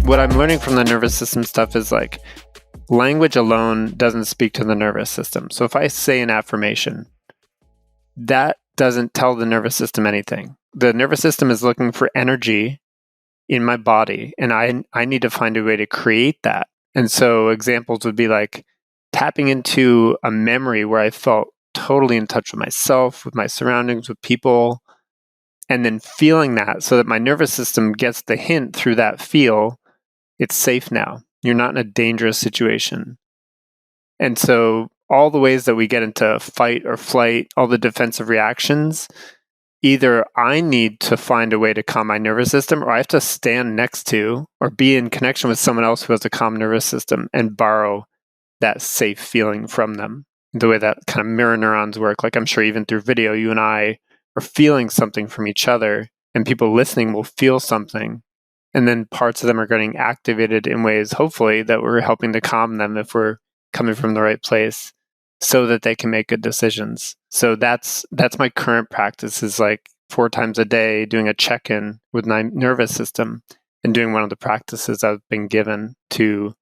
What I'm learning from the nervous system stuff is like language alone doesn't speak to the nervous system. So if I say an affirmation, that doesn't tell the nervous system anything. The nervous system is looking for energy in my body, and I need to find a way to create that. And so examples would be like tapping into a memory where I felt totally in touch with myself, with my surroundings, with people, and then feeling that so that my nervous system gets the hint through that feel, it's safe now. You're not in a dangerous situation. And so all the ways that we get into fight or flight, all the defensive reactions, either I need to find a way to calm my nervous system, or I have to stand next to or be in connection with someone else who has a calm nervous system and borrow that safe feeling from them. The way that kind of mirror neurons work, like I'm sure even through video, you and I are feeling something from each other, and people listening will feel something. And then parts of them are getting activated in ways, hopefully, that we're helping to calm them if we're coming from the right place so that they can make good decisions. So that's my current practice, is like 4 times a day doing a check-in with my nervous system and doing one of the practices I've been given to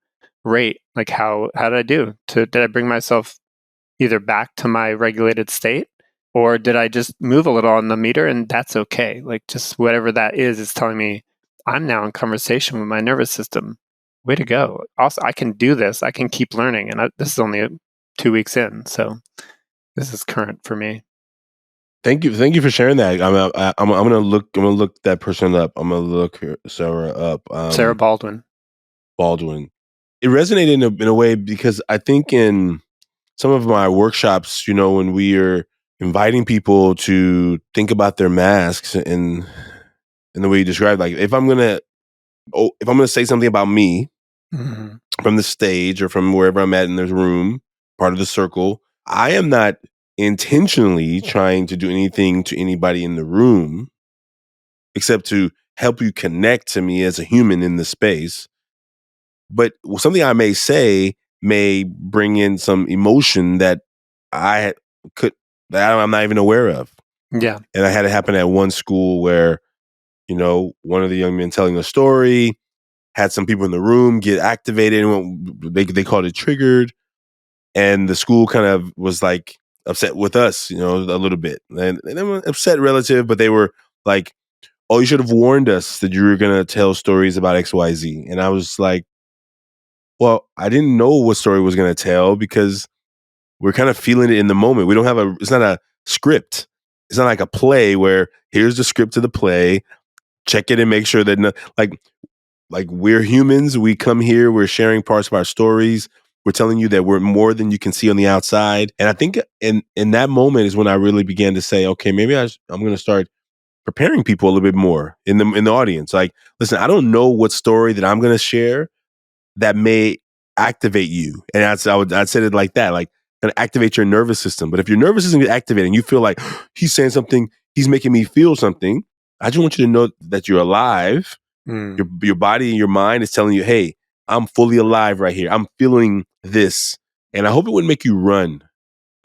rate, like how did I do? Did I bring myself either back to my regulated state, or did I just move a little on the meter? And that's okay. Like just whatever that is telling me I'm now in conversation with my nervous system. Way to go. Also, I can do this. I can keep learning. And this is only 2 weeks in. So this is current for me. Thank you for sharing that. I'm gonna look that person up. I'm gonna look Sarah up. Sarah Baldwin. It resonated in a way because I think in some of my workshops, when we are inviting people to think about their masks and the way you described, like if I'm gonna say something about me from the stage or from wherever I'm at in this room, part of the circle, I am not intentionally trying to do anything to anybody in the room except to help you connect to me as a human in the space. But something I may say may bring in some emotion that I'm not even aware of. Yeah. And I had it happen at one school where, one of the young men telling a story had some people in the room get activated, and they called it triggered. And the school kind of was like upset with us, a little bit. And they were upset relative, but they were like, oh, you should have warned us that you were going to tell stories about XYZ. And I was like, well, I didn't know what story was going to tell because we're kind of feeling it in the moment. We don't have it's not a script. It's not like a play where here's the script of the play, check it and make sure that like we're humans. We come here, we're sharing parts of our stories. We're telling you that we're more than you can see on the outside. And I think in that moment is when I really began to say, okay, maybe I'm going to start preparing people a little bit more in the audience. Like, listen, I don't know what story that I'm going to share that may activate you. And I'd said it like that, like kind of activate your nervous system. But if your nervous system is activated and you feel like he's saying something, he's making me feel something, I just want you to know that you're alive. Your body and your mind is telling you, hey, I'm fully alive right here. I'm feeling this. And I hope it wouldn't make you run.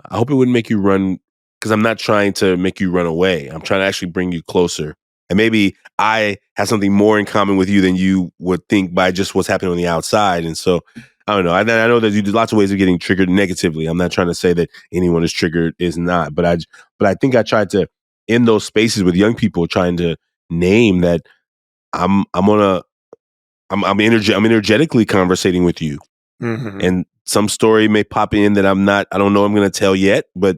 I hope it wouldn't make you run because I'm not trying to make you run away. I'm trying to actually bring you closer. And maybe I have something more in common with you than you would think by just what's happening on the outside. And so, I don't know. I know that there's lots of ways of getting triggered negatively. I'm not trying to say that anyone is triggered is not. But I think I tried to, in those spaces with young people, trying to name that I'm energetically conversating with you. Mm-hmm. And some story may pop in that I don't know I'm going to tell yet, but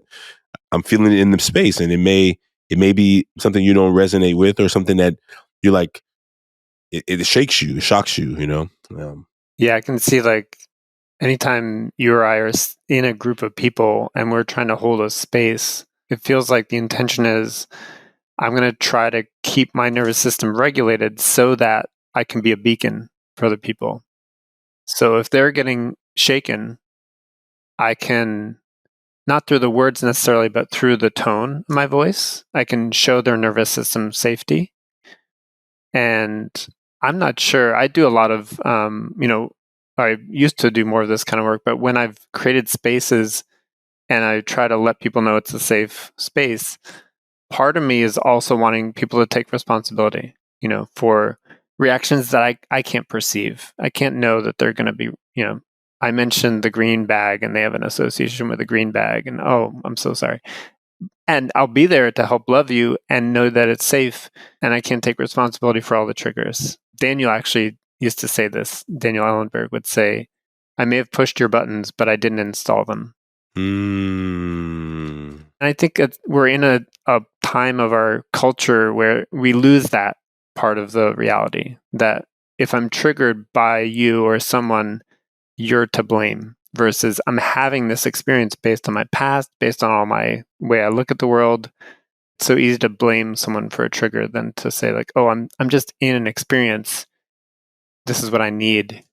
I'm feeling it in the space. And it may be something you don't resonate with or something that you're like, it shakes you, it shocks you, Yeah, I can see like anytime you or I are in a group of people and we're trying to hold a space, it feels like the intention is I'm going to try to keep my nervous system regulated so that I can be a beacon for other people. So if they're getting shaken, I can, not through the words necessarily, but through the tone of my voice, I can show their nervous system safety. And I'm not sure, I do a lot of, I used to do more of this kind of work, but when I've created spaces and I try to let people know it's a safe space, part of me is also wanting people to take responsibility, for reactions that I can't perceive. I can't know that they're going to be, I mentioned the green bag and they have an association with a green bag, and oh, I'm so sorry. And I'll be there to help love you and know that it's safe, and I can't take responsibility for all the triggers. Daniel actually used to say this. Daniel Ellenberg would say, I may have pushed your buttons, but I didn't install them. Mm. And I think we're in a time of our culture where we lose that part of the reality, that if I'm triggered by you or someone, you're to blame, versus I'm having this experience based on my past, based on all my way I look at the world. It's so easy to blame someone for a trigger than to say like, oh, I'm just in an experience. This is what I need.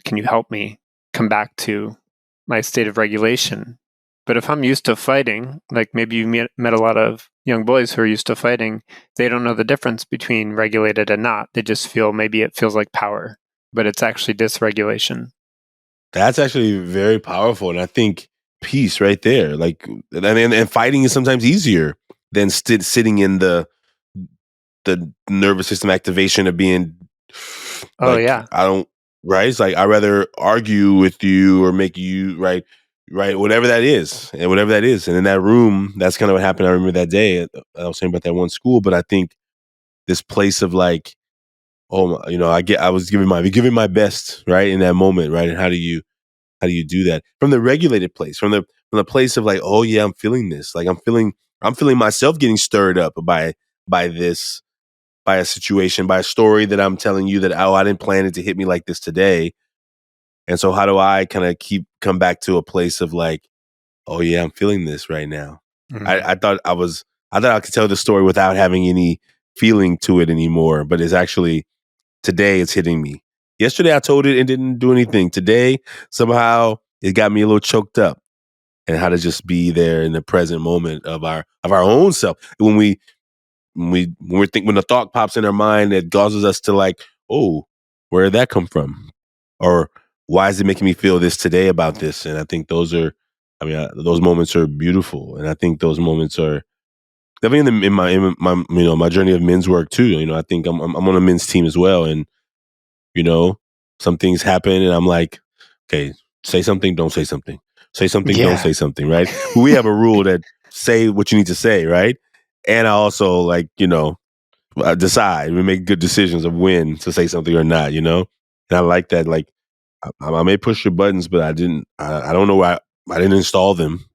Can you help me come back to my state of regulation? But if I'm used to fighting, like maybe you met a lot of young boys who are used to fighting, they don't know the difference between regulated and not. They just feel, maybe it feels like power, but it's actually dysregulation. That's actually very powerful. And I think peace right there. Like, and fighting is sometimes easier than sitting in the nervous system activation of being Oh, like, yeah. I don't, right? It's like, I'd rather argue with you or make you, right, whatever that is. And whatever that is. And in that room, that's kind of what happened. I remember that day. I was saying about that one school, but I think this place of like, oh, I was giving my best, right, in that moment, right? And how do you do that from the regulated place, from the place of like, oh yeah, I'm feeling this, like I'm feeling myself getting stirred up by this, by a situation, by a story that I'm telling you that, oh, I didn't plan it to hit me like this today. And so how do I kind of come back to a place of like, oh yeah, I'm feeling this right now. Mm-hmm. I thought I could tell the story without having any feeling to it anymore, but it's actually, today it's hitting me. Yesterday I told it and didn't do anything. Today, somehow it got me a little choked up. And how to just be there in the present moment of our own self. When the thought pops in our mind that causes us to like, oh, where did that come from? Or why is it making me feel this today about this? And I think those moments are beautiful. And I think those moments are definitely in my my journey of men's work too. I think I'm on a men's team as well. And some things happen and I'm like, okay, say something, don't say something. Say something, don't say something, right? We have a rule that say what you need to say, right? And I also like, decide, we make good decisions of when to say something or not, And I like that, like, I may push your buttons, but I don't know why I didn't install them.